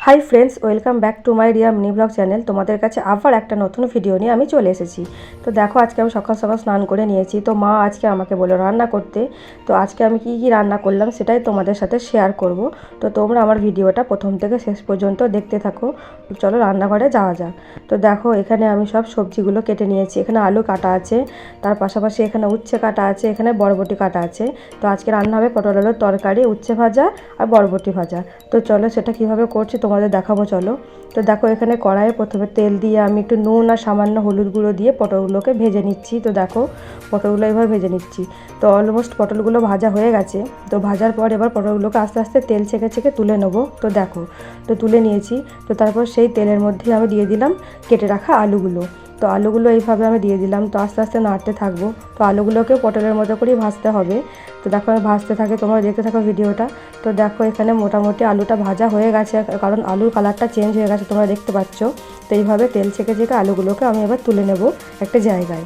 Hi friends, welcome back to my Riya mini blog channel. তোমাদের কাছে আবার একটা নতুন ভিডিও নিয়ে আমি চলে এসেছি। তো দেখো, আজকে আমি সকাল সকাল স্নান করে নিয়েছি। তো মা আজকে আমাকে বললো রান্না করতে। তো আজকে আমি কি কি রান্না করলাম সেটাই তোমাদের সাথে শেয়ার করব। তো তোমরা আমার ভিডিওটা প্রথম থেকে শেষ পর্যন্ত দেখতে থাকো। চলো রান্নাঘরে যাওয়া যাক। তো দেখো, এখানে আমি সব সবজিগুলো কেটে নিয়েছি। এখানে আলু কাটা আছে, তার পাশাপাশি এখানে উচ্ছে কাটা আছে, এখানে বরবটি কাটা আছে। তো আজকে রান্না হবে পটল আলুর তরকারি, উচ্ছে ভাজা আর বরবটি ভাজা। তো চলো সেটা কীভাবে করছি তোমাদের দেখাবো। চলো। তো দেখো, এখানে কড়াইয়ে প্রথমে তেল দিয়ে আমি একটু নুন আর সামান্য হলুদ গুঁড়ো দিয়ে পটলগুলোকে ভেজে নিচ্ছি। তো দেখো, পটলগুলো এবার ভেজে নিচ্ছি। তো অলমোস্ট পটলগুলো ভাজা হয়ে গেছে। তো ভাজার পর এবার পটলগুলোকে আস্তে আস্তে তেল ছেঁকে ছেঁকে তুলে নেবো। তো দেখো, তো তুলে নিয়েছি। তো তারপর সেই তেলের মধ্যে আমি দিয়ে দিলাম কেটে রাখা আলুগুলো। তো আলুগুলো এইভাবে আমি দিয়ে দিলাম। তো আস্তে আস্তে নাড়তে থাকবো। তো আলুগুলোকেও পটলের মতো করেই ভাজতে হবে। তো দেখো, আমি ভাজতে থাকি, তোমরা দেখতে থাকো ভিডিওটা। তো দেখো, এখানে মোটামুটি আলুটা ভাজা হয়ে গেছে, কারণ আলুর কালারটা চেঞ্জ হয়ে গেছে, তোমরা দেখতে পাচ্ছ। তো এইভাবে তেল ছেঁকে ছেঁকে আলুগুলোকে আমি এবার তুলে নেব একটা জায়গায়।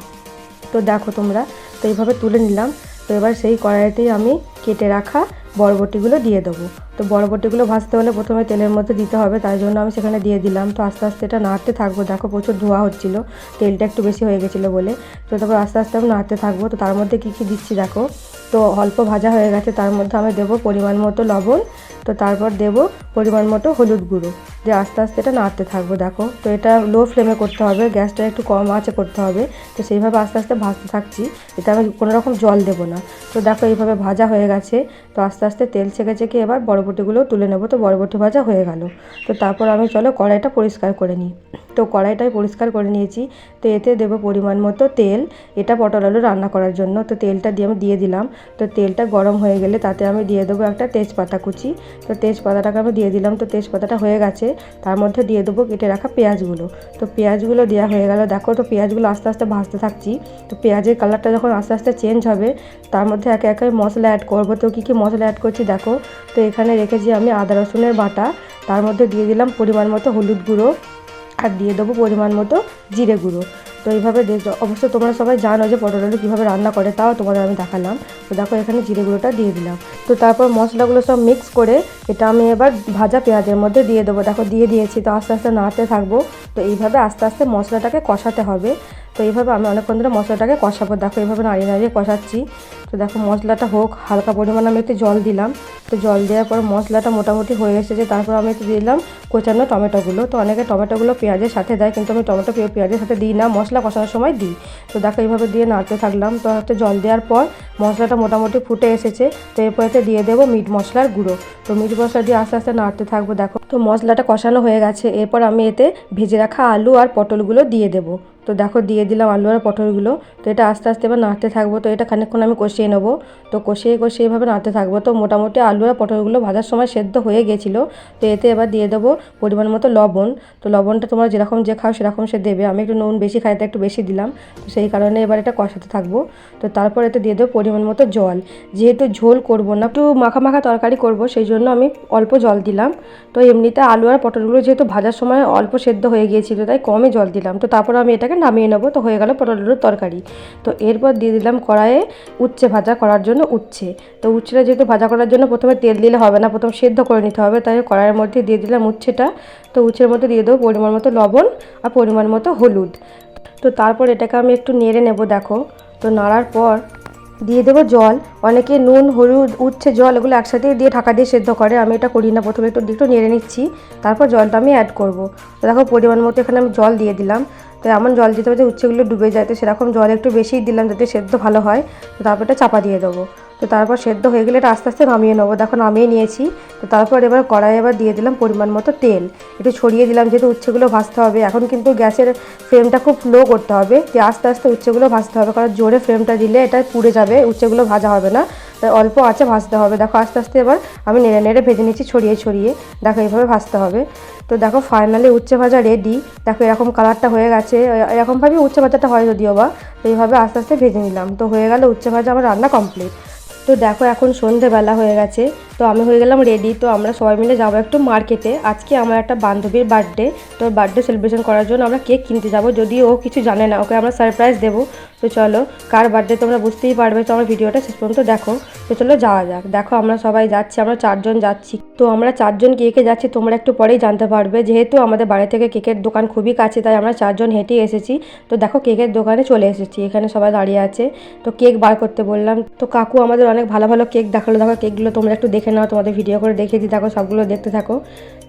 তো দেখো তোমরা, তো এইভাবে তুলে নিলাম। তো এবার সেই কড়াইতেই আমি কেটে রাখা বরবটিগুলো দিয়ে দেবো। তো বরবটিগুলো ভাজতে হলে প্রথমে তেলের মধ্যে দিতে হবে, তাই জন্য আমি সেখানে দিয়ে দিলাম। তো আস্তে আস্তে এটা নাড়তে থাকবো। দেখো, প্রচুর ধোয়া হচ্ছিলো, তেলটা একটু বেশি হয়ে গেছিলো বলে। তো তারপর আস্তে আস্তে আমি নাড়তে থাকবো। তো তার মধ্যে কী কী দিচ্ছি দেখো। তো অল্প ভাজা হয়ে গেছে, তার মধ্যে আমি দেবো পরিমাণ মতো লবণ। তো তারপর দেবো পরিমাণ মতো হলুদ গুঁড়ো দিয়ে আস্তে আস্তে এটা নাড়তে থাকবো। দেখো, তো এটা লো ফ্লেমে করতে হবে, গ্যাসটা একটু কম আঁচে করতে হবে। তো সেইভাবে আস্তে আস্তে ভাজতে থাকছি, এটা আমি কোনো রকম জল দেবো না। তো দেখো, এইভাবে ভাজা হয়ে গেছে। তো আস্তে আস্তে তেল ছেঁকে ছেঁকে এবার বরবটিগুলো তুলে নেবো। তো বরবটি ভাজা হয়ে গেল। তো তারপর আমি চলো কড়াইটা পরিষ্কার করে নিই। তো কড়াইটাই পরিষ্কার করে নিয়েছি। তো এতে দেবো পরিমাণ মতো তেল, এটা পটল আলু রান্না করার জন্য। তো তেলটা দিয়ে আমি দিয়ে দিলাম। তো তেলটা গরম হয়ে গেলে তাতে আমি দিয়ে দেবো একটা তেজপাতা কুচি। তো তেজপাতাটাকে আমি দিয়ে দিলাম। তো তেজপাতাটা হয়ে গেছে, তার মধ্যে দিয়ে দেবো কেটে রাখা পেঁয়াজগুলো। তো পেঁয়াজগুলো দেওয়া হয়ে গেল। দেখো, তো পেঁয়াজগুলো আস্তে আস্তে ভাজতে থাকছি। তো পেঁয়াজের কালারটা যখন আস্তে আস্তে চেঞ্জ হবে, তার মধ্যে একে একে মশলা অ্যাড করবো। তো কী কী মশলা অ্যাড করছি দেখো। তো এখানে রেখেছি আমি আদা রসুনের বাটা, তার মধ্যে দিয়ে দিলাম পরিমাণ মতো হলুদ গুঁড়ো, আর দিয়ে দেবো পরিমাণ মতো জিরে গুঁড়ো। তো এইভাবে অবশ্য তোমরা সবাই জানো যে পটল আলু কীভাবে রান্না করে, তাও তোমাদের আমি দেখালাম। তো দেখো, এখানে জিরে গুঁড়োটা দিয়ে দিলাম। তো তারপর মশলাগুলো সব মিক্স করে এটা আমি এবার ভাজা পেঁয়াজের মধ্যে দিয়ে দেবো। দেখো, দিয়ে দিয়েছি। তো আস্তে আস্তে নাড়তে থাকবো। তো এইভাবে আস্তে আস্তে মশলাটাকে কষাতে হবে। তো এইভাবে আমি অনেকক্ষণ ধরে মশলাটাকে কষাবো। দেখো, এইভাবে নাড়িয়ে নাড়িয়ে কষাচ্ছি। তো দেখো, মশলাটা হোক, হালকা পরিমাণে আমি একটু জল দিলাম। তো জল দেওয়ার পর মশলাটা মোটামুটি হয়ে এসেছে। তারপর আমি একটু দিয়ে দিলাম কোচানো টমেটোগুলো। তো অনেকে টমেটোগুলো পেঁয়াজের সাথে দেয়, কিন্তু আমি টমেটো পেঁয়াজের সাথে দিই না, মশলা কষানোর সময় দিই। তো দেখো, এইভাবে দিয়ে নাড়তে থাকলাম। তো হচ্ছে জল দেওয়ার পর মশলাটা মোটামুটি ফুটে এসেছে। তো এরপরে দিয়ে দেবো মিট মশলার গুঁড়ো। তো মিট মশলা দিয়ে আস্তে আস্তে নাড়তে থাকবো। দেখো, তো মশলাটা কষানো হয়ে গেছে। এরপর আমি এতে ভেজে রাখা আলু আর পটলগুলো দিয়ে দেবো। তো দেখো, দিয়ে দিলাম আলু আর পটলগুলো। তো এটা আস্তে আস্তে এবার নাড়তে থাকবো। তো এটা খানিকক্ষণ আমি কষিয়ে নেবো। তো কষিয়ে কষিয়ে এভাবে নাড়তে থাকবো। তো মোটামুটি আলু আর পটলগুলো ভাজার সময় সেদ্ধ হয়ে গেছিলো। তো এতে এবার দিয়ে দেবো পরিমাণ মতো লবণ। তো লবণটা তোমরা যেরকম যে খাও সেরকম সে দেবে। আমি একটু নুন বেশি খাই, তাই একটু বেশি দিলাম। তো সেই কারণে এবার এটা কষাতে থাকবো। তো তারপর এতে দিয়ে দেবো পরিমাণ মতো জল। যেহেতু ঝোল করবো না, একটু মাখা মাখা তরকারি করবো, সেই জন্য আমি অল্প জল দিলাম। তো এমনিতে আলু আর পটলগুলো যেহেতু ভাজার সময় অল্প সেদ্ধ হয়ে গিয়েছিলো, তাই কমই জল দিলাম। তো তারপর আমি এটাকে নামিয়ে নেবো। তো হয়ে গেল পটল আলুর তরকারি। তো এরপর দিয়ে দিলাম কড়াইয়ে উচ্ছে ভাজা করার জন্য উচ্ছে। তো উচ্ছেটা যেহেতু ভাজা করার জন্য প্রথমে তেল দিলে হবে না, প্রথম সেদ্ধ করে নিতে হবে, তাই কড়াইয়ের মধ্যে দিয়ে দিলাম উচ্ছেটা। তো উচ্ছের মধ্যে দিয়ে দেবো পরিমাণ মতো লবণ আর পরিমাণ মতো হলুদ। তো তারপর এটাকে আমি একটু নেড়ে নেব। দেখো, তো নাড়ার পর দিয়ে দেবো জল। অনেকে নুন হলুদ উচ্ছে জল এগুলো একসাথে দিয়ে ঢাকা দিয়ে সেদ্ধ করে, আমি এটা করি না। প্রথমে একটু একটু নেড়ে নিচ্ছি, তারপর জলটা আমি অ্যাড করব। তো দেখো, পরিমাণ মতো এখানে আমি জল দিয়ে দিলাম। তো এমন জল দিতে হবে যে উচ্ছেগুলো ডুবে যায়। তো সেরকম জল একটু বেশিই দিলাম যাতে সেদ্ধ ভালো হয়। তো তারপর এটা চাপা দিয়ে দেবো। তো তারপর সেদ্ধ হয়ে গেলে এটা আস্তে আস্তে নামিয়ে নেবো। দেখো, নামিয়ে নিয়েছি। তো তারপর এবার কড়াইয়ে এবার দিয়ে দিলাম পরিমাণ মতো তেল, একটু ছড়িয়ে দিলাম, যেহেতু উচ্ছেগুলো ভাজতে হবে। এখন কিন্তু গ্যাসের ফ্লেমটা খুব লো করতে হবে, দিয়ে আস্তে আস্তে উচ্ছেগুলো ভাজতে হবে, কারণ জোরে ফ্লেমটা দিলে এটা পুড়ে যাবে, উচ্ছেগুলো ভাজা হবে না। তাই অল্প আঁচে ভাজতে হবে। দেখো, আস্তে আস্তে এবার আমি নেড়ে নেড়ে ভেজে নিচ্ছি ছড়িয়ে ছড়িয়ে। দেখো, এইভাবে ভাজতে হবে। তো দেখো, ফাইনালি উচ্ছে ভাজা রেডি। দেখো, এরকম কালারটা হয়ে গেছে। এরকমভাবেই উচ্ছে ভাজাটা হয় যদিও বা। তো এইভাবে আস্তে আস্তে ভেজে নিলাম। তো হয়ে গেল উচ্ছে ভাজা আমার রান্না কমপ্লিট। তো দেখো, এখন সন্ধেবেলা হয়ে গেছে। তো আমি হয়ে গেলাম রেডি। তো আমরা সবাই মিলে যাবো একটু মার্কেটে। আজকে আমার একটা বান্ধবীর বার্থডে, তো বার্থডে সেলিব্রেশন করার জন্য আমরা কেক কিনতে যাব। যদিও ও কিছু জানে না, ওকে আমরা সারপ্রাইজ দেবো। তো চলো, কার বার্থডে তোমরা বুঝতেই পারবে, তো আমার ভিডিওটা শেষ পর্যন্ত দেখো। তো চলো যাওয়া যাক। দেখো আমরা সবাই যাচ্ছি, আমরা 4 জন যাচ্ছি। তো আমরা 4 জন কে যাচ্ছি তোমরা একটু পরেই জানতে পারবে। যেহেতু আমাদের বাড়ি থেকে কেকের দোকান খুবই কাছে, তাই আমরা 4 জন হেঁটে এসেছি। তো দেখো কেকের দোকানে চলে এসেছি, এখানে সবাই দাঁড়িয়ে আছে। তো কেক বার করতে বললাম, তো কাকু আমাদের অনেক ভালো ভালো কেক দেখালো। দেখো কেকগুলো তোমরা একটু দেখে নাও, তোমাদের ভিডিও করে দেখিয়ে দিই। দেখো সবগুলো দেখতে থাকো।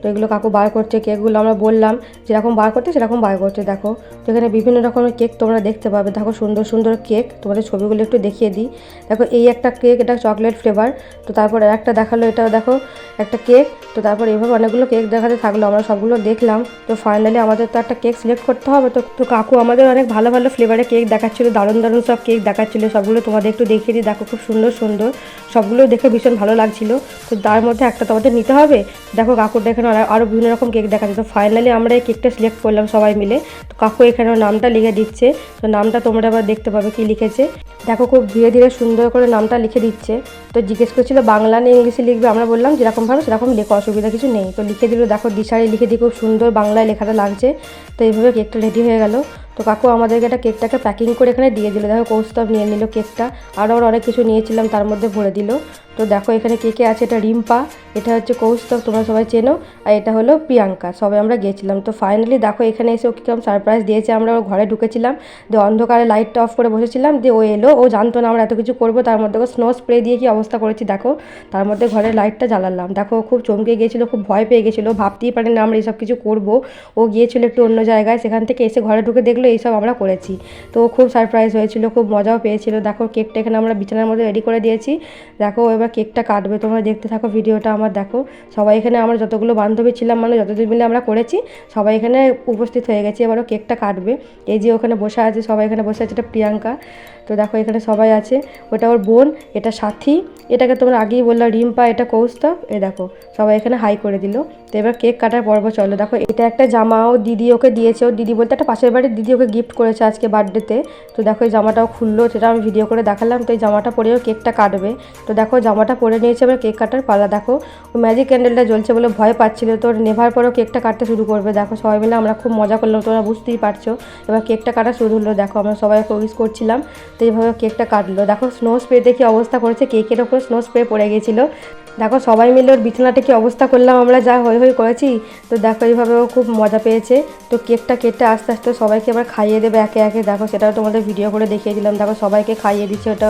তো এগুলো কাকু বার করছে কেকগুলো, আমরা বললাম যেরকম বার করতে সেরকম বার করছে। দেখো তো এখানে বিভিন্ন রকমের কেক তোমরা দেখতে পাবে। দেখো সুন্দর সুন্দর কেক, তোমাদের ছবিগুলো একটু দেখিয়ে দিই। দেখো এই একটা কেক, এটা চকলেট ফ্লেভার। তো তারপর একটা দেখালো, এটা দেখো একটা কেক। তো তারপর এইভাবে অনেকগুলো কেক দেখাতে থাকলো, আমরা সবগুলো দেখলাম। তো ফাইনালি আমাদের তো একটা কেক সিলেক্ট করতে হবে। তো কাকু আমাদের অনেক ভালো ভালো ফ্লেভারের কেক দেখাচ্ছিলো, দারুণ দারুণ সব কেক দেখাচ্ছিলো। সবগুলো তোমাদের একটু দেখিয়ে দিই। দেখো খুব সুন্দর সুন্দর, সবগুলো দেখে ভীষণ ভালো লাগছিলো। তো তার মধ্যে একটা তোমাদের নিতে হবে। দেখো কাকুরটা এখানে আরও বিভিন্ন রকম কেক দেখাচ্ছে। তো ফাইনালি আমরা এই কেকটা সিলেক্ট করলাম সবাই মিলে। তো কাকু এখানে নামটা লিখে দিচ্ছে। তো নামটা তোমরা আবার দেখতে পাবে কি লিখেছে। দেখো খুব ধীরে ধীরে সুন্দর করে নামটা লিখে দিচ্ছে। তো জিজ্ঞেস করছিল বাংলা না ইংলিশে লিখবে, আমরা বললাম যেরকমভাবে সেরকম লেখা, অসুবিধা কিছু নেই। তো লিখে দিল, দেখো দিশারি লিখে দিয়ে খুব সুন্দর বাংলায় লেখাটা লাগছে। তো এইভাবে কেকটা রেডি হয়ে গেল। তো কাকু আমাদেরকে একটা কেকটাকে প্যাকিং করে এখানে দিয়ে দিল। দেখো কৌস্তব নিয়ে নিল কেকটা, আরও অনেক কিছু নিয়েছিলাম তার মধ্যে ভরে দিল। তো দেখো এখানে কেকে আছে, এটা রিম্পা, এটা হচ্ছে কৌস্তব, তোমরা সবাই চেনো, আর এটা হলো প্রিয়াঙ্কা। সবাই আমরা গেছিলাম। তো ফাইনালি দেখো এখানে এসে ওকে কেমন সারপ্রাইজ দিয়েছে। আমরা ওর ঘরে ঢুকেছিলাম, দিয়ে অন্ধকারে লাইটটা অফ করে বসেছিলাম, দিয়ে ও এলো। ও জানতো না আমরা এত কিছু করবো, তার মধ্যে স্নো স্প্রে দিয়ে কি অবস্থা করেছি দেখো। তার মধ্যে ঘরের লাইটটা জ্বালালাম। দেখো খুব চমকে গিয়েছিলো, খুব ভয় পেয়ে গেছিলো, ভাবতেই পারে না আমরা এইসব কিছু করবো। ও গিয়েছিলো একটু অন্য জায়গায়, সেখান থেকে এসে ঘরে ঢুকে দেখলো এইসব আমরা করেছি। তো ও খুব সারপ্রাইজ হয়েছিল, খুব মজাও পেয়েছিল। দেখো কেকটা এখানে আমরা বিছানার মধ্যে রেডি করে দিয়েছি। দেখো এবার কেকটা কাটবে, তোমরা দেখতে থাকো ভিডিওটা আমার। দেখো সবাই এখানে, আমরা যতগুলো বান্ধবী ছিলাম, মানে যতদিন মিলে আমরা করেছি, সবাই এখানে উপস্থিত হয়ে গেছে। এবারও কেকটা কাটবে। এই যে ওখানে বসে আছে, সবাই এখানে বসে আছে, এটা প্রিয়াঙ্কা। তো দেখো এখানে সবাই আছে, ওটা ওর বোন, এটা সাথী, এটাকে তোমরা আগেই বললাম রিম্পা, এটা কৌস্তব। দেখো সবাই এখানে হাই করে দিল। তো এবার কেক কাটার পর্ব চলো। দেখো এটা একটা জামা ও দিদি ওকে দিয়েছে, ও দিদি বলতে একটা পাশের বাড়ির দিদি ওকে গিফট করেছে আজকে বার্থডেতে। তো দেখো এই জামাটাও খুললো, সেটা আমি ভিডিও করে দেখালাম। তো এই জামাটা পরেও কেকটা কাটবে। তো দেখো জামাটা পরে নিয়েছে, এবার কেক কাটার পালা। দেখো ও ম্যাজিক ক্যান্ডেলটা জ্বলছে বলে ভয় পাচ্ছিল, তো নেভার পরেও কেকটা কাটতে শুরু করবে। দেখো সবাই মিলে আমরা খুব মজা করলাম, তোমরা বুঝতেই পারছো। এবার কেকটা কাটা শুরু হলো। দেখো আমরা সবাই উইশ করছিলাম। তো এইভাবে কেকটা কাটলো। দেখো স্নো স্প্রেতে কি অবস্থা করেছে, কেকের ওপর স্নো স্প্রে পড়ে গেছিলো। দেখো সবাই মিলে ওর বিছানাটা কি অবস্থা করলাম আমরা, যা হই হই করেছি। তো দেখো এইভাবেও খুব মজা পেয়েছে। তো কেকটা কেটে আস্তে আস্তে সবাইকে এবার খাইয়ে দেবে একে একে। দেখো সেটাও তোমাদের ভিডিও করে দেখিয়ে দিলাম। দেখো সবাইকে খাইয়ে দিচ্ছে ওটা।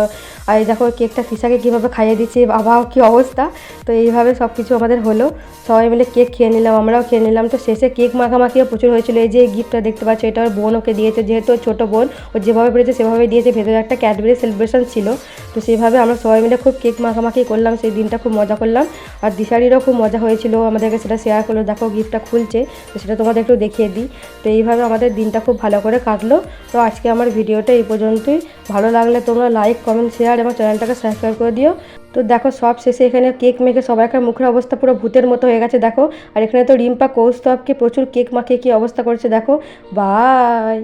আর দেখো কেকটা ফিসাকে কীভাবে খাইয়ে দিচ্ছে, বাবা কী অবস্থা। তো এইভাবে সব কিছু আমাদের হলো, সবাই মিলে কেক খেয়ে নিলাম, আমরাও খেয়ে নিলাম। তো শেষে কেক মাখামাখিও প্রচুর হয়েছিল। এই যে গিফটটা দেখতে পাচ্ছ, এটা ওর বোন ওকে দিয়েছে, যেহেতু ওর ছোটো বোন, ও যেভাবে পেরেছে সেভাবে দিয়েছে। ভেতরে একটা ক্যাডবেরি সেলিব্রেশন ছিল। তো সেইভাবে আমরা সবাই মিলে খুব কেক মাখামাখি করলাম, সেই দিনটা খুব মজা করলাম। আর দিশারিরও খুব মজা হয়েছিল, আমাদেরকে সেটা শেয়ার করলো। দেখো গিফটটা খুলছে, তো সেটা তোমাদের একটু দেখিয়ে দিই। তো এইভাবে আমাদের দিনটা খুব ভালো করে কাটলো। তো আজকে আমার ভিডিওটা এই পর্যন্তই। ভালো লাগলে তোমরা লাইক, কমেন্ট, শেয়ার এবং চ্যানেলটাকে সাবস্ক্রাইব করে দিও। তো দেখো সব শেষে এখানে কেক মেখে সবাইকার মুখের অবস্থা পুরো ভূতের মতো হয়ে গেছে। দেখো আর এখানে তো রিম্পা কৌস্তবকে প্রচুর কেক মাখিয়ে কী অবস্থা করেছে দেখো। বাই।